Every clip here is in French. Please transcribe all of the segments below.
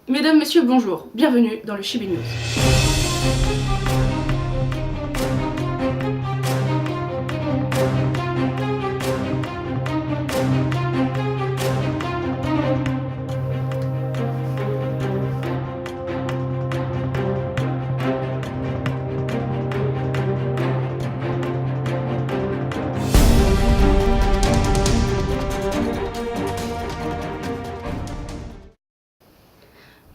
Mesdames, messieurs, bonjour. Bienvenue dans le Chibi News.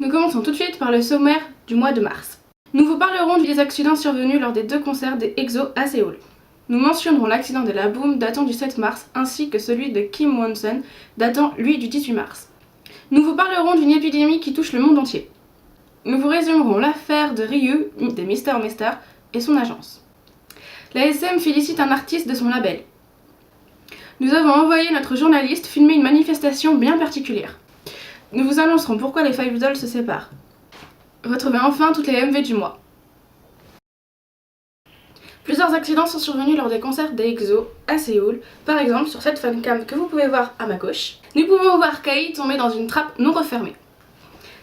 Nous commençons tout de suite par le sommaire du mois de mars. Nous vous parlerons des accidents survenus lors des 2 concerts des EXO à Séoul. Nous mentionnerons l'accident de la Boom datant du 7 mars ainsi que celui de Kim Won-sun datant lui du 18 mars. Nous vous parlerons d'une épidémie qui touche le monde entier. Nous vous résumerons l'affaire de Ryu, des Mr. Mister et son agence. La SM félicite un artiste de son label. Nous avons envoyé notre journaliste filmer une manifestation bien particulière. Nous vous annoncerons pourquoi les Five Dolls se séparent. Retrouvez enfin toutes les MV du mois. Plusieurs accidents sont survenus lors des concerts des EXO à Séoul. Par exemple, sur cette fancam que vous pouvez voir à ma gauche, nous pouvons voir Kai tomber dans une trappe non refermée.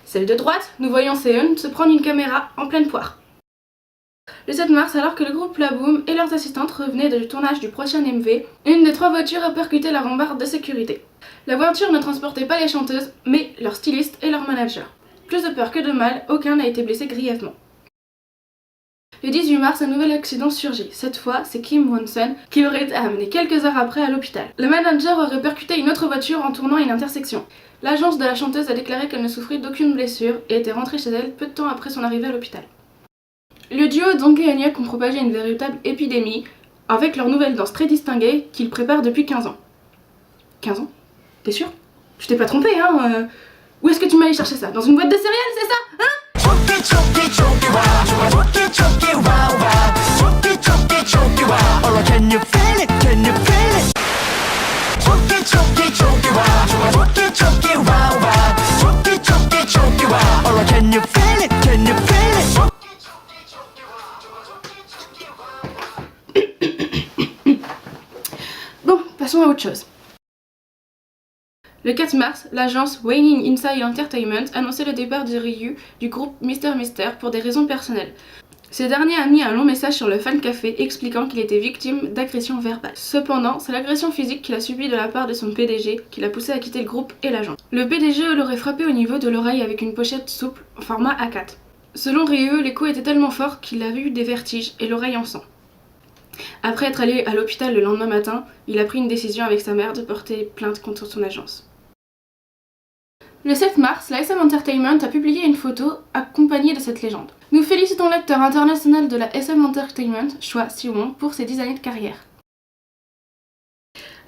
Celle de droite, nous voyons Seon se prendre une caméra en pleine poire. Le 7 mars, alors que le groupe La Boom et leurs assistantes revenaient du tournage du prochain MV, une des 3 voitures a percuté la rambarde de sécurité. La voiture ne transportait pas les chanteuses, mais leur styliste et leur manager. Plus de peur que de mal, aucun n'a été blessé grièvement. Le 18 mars, un nouvel accident surgit. Cette fois, c'est Kim Won-sun qui aurait été amené quelques heures après à l'hôpital. Le manager aurait percuté une autre voiture en tournant une intersection. L'agence de la chanteuse a déclaré qu'elle ne souffrait d'aucune blessure et était rentrée chez elle peu de temps après son arrivée à l'hôpital. Le duo Dong et Hyuk ont propagé une véritable épidémie avec leur nouvelle danse très distinguée qu'ils préparent depuis 15 ans. 15 ans? T'es sûr? Je t'ai pas trompé, hein Où est-ce que tu m'as allé chercher ça? Dans une boîte de céréales, c'est ça? Hein? Bon, passons à autre chose. Le 4 mars, l'agence Waiting Inside Entertainment annonçait le départ de Ryu du groupe Mr. Mister pour des raisons personnelles. Ce dernier a mis un long message sur le fan café expliquant qu'il était victime d'agressions verbales. Cependant, c'est l'agression physique qu'il a subie de la part de son PDG qui l'a poussé à quitter le groupe et l'agence. Le PDG l'aurait frappé au niveau de l'oreille avec une pochette souple en format A4. Selon Ryu, les coups étaient tellement forts qu'il a eu des vertiges et l'oreille en sang. Après être allé à l'hôpital le lendemain matin, il a pris une décision avec sa mère de porter plainte contre son agence. Le 7 mars, la SM Entertainment a publié une photo accompagnée de cette légende. Nous félicitons l'acteur international de la SM Entertainment, Choi Si-won, pour ses 10 années de carrière.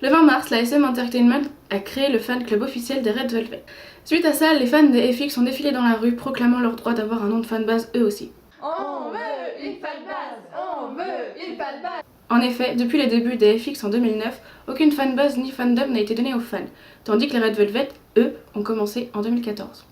Le 20 mars, la SM Entertainment a créé le fan club officiel des Red Velvet. Suite à ça, les fans des FX ont défilé dans la rue proclamant leur droit d'avoir un nom de fanbase eux aussi. On veut une fanbase! On veut une fanbase! En effet, depuis les débuts des FX en 2009, aucune fanbase ni fandom n'a été donnée aux fans, tandis que les Red Velvet, eux, ont commencé en 2014.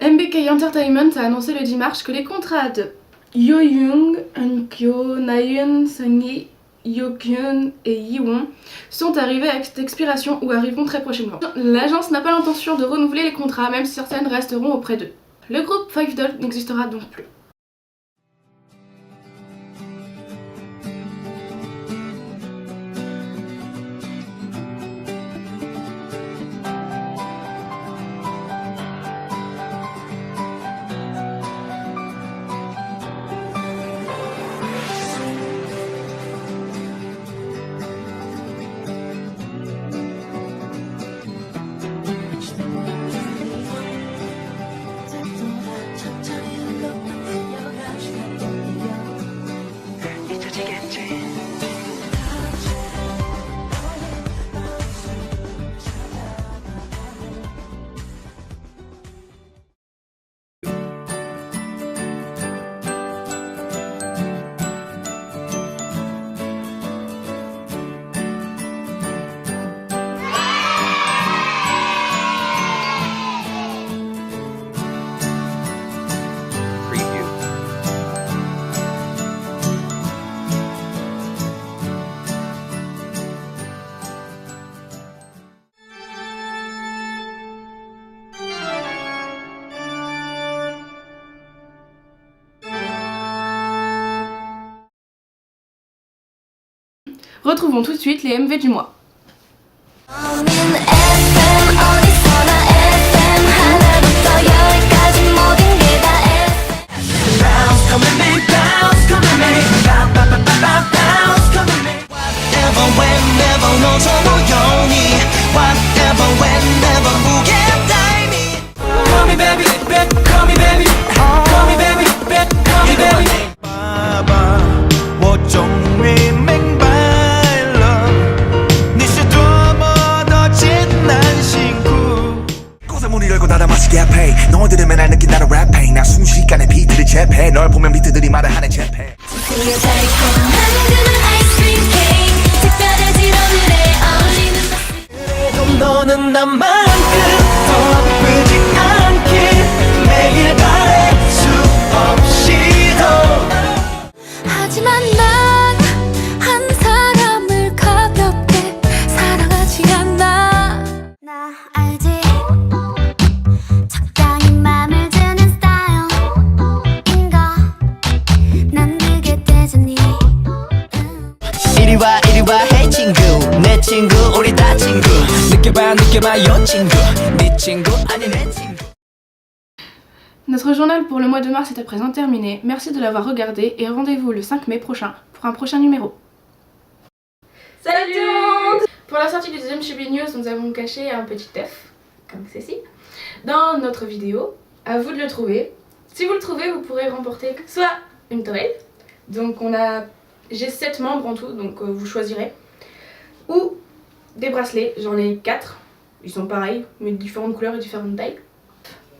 MBK Entertainment a annoncé le 10 mars que les contrats de Yoyoung, Enkyo, Nayeon, Sungi, Hyokyun et Yiwon sont arrivés à expiration ou arriveront très prochainement. L'agence n'a pas l'intention de renouveler les contrats, même si certaines resteront auprès d'eux. Le groupe Five Dolls n'existera donc plus. Retrouvons tout de suite les MV du mois. 너희들은 맨날 느낀 나의 랩 페인 나 순식간에 비트를 재패 널 보면 비트들이 말을 하는 재패 그래도 너는 나만큼 더 아프지 않길 매일 바랄 수 없이도 하지만 난 한 사람을 가볍게 사랑하지 않아 나 알지 적당히 맘을 주는 스타일인가 난 그게 대전이 이리 와 hey 친구 내 친구 우리 다 친구 느껴봐 요 친구 네 친구 아니 내 친구. Notre journal pour le mois de mars est à présent terminé. Merci de l'avoir regardé et rendez-vous le 5 mai prochain pour un prochain numéro. Salut tout le monde! Pour la sortie du deuxième Chubby News, nous avons caché un petit œuf, comme ceci, dans notre vidéo. À vous de le trouver. Si vous le trouvez, vous pourrez remporter soit une toile, donc j'ai 7 membres en tout, donc vous choisirez, ou des bracelets, j'en ai 4, ils sont pareils, mais de différentes couleurs et différentes tailles.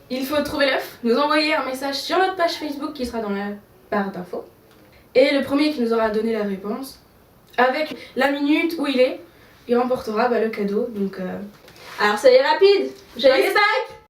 Il faut trouver l'œuf, nous envoyer un message sur notre page Facebook qui sera dans la barre d'infos. Et le premier qui nous aura donné la réponse, avec la minute où il remportera le cadeau. Donc, Alors soyez rapide, joyeux Pâques!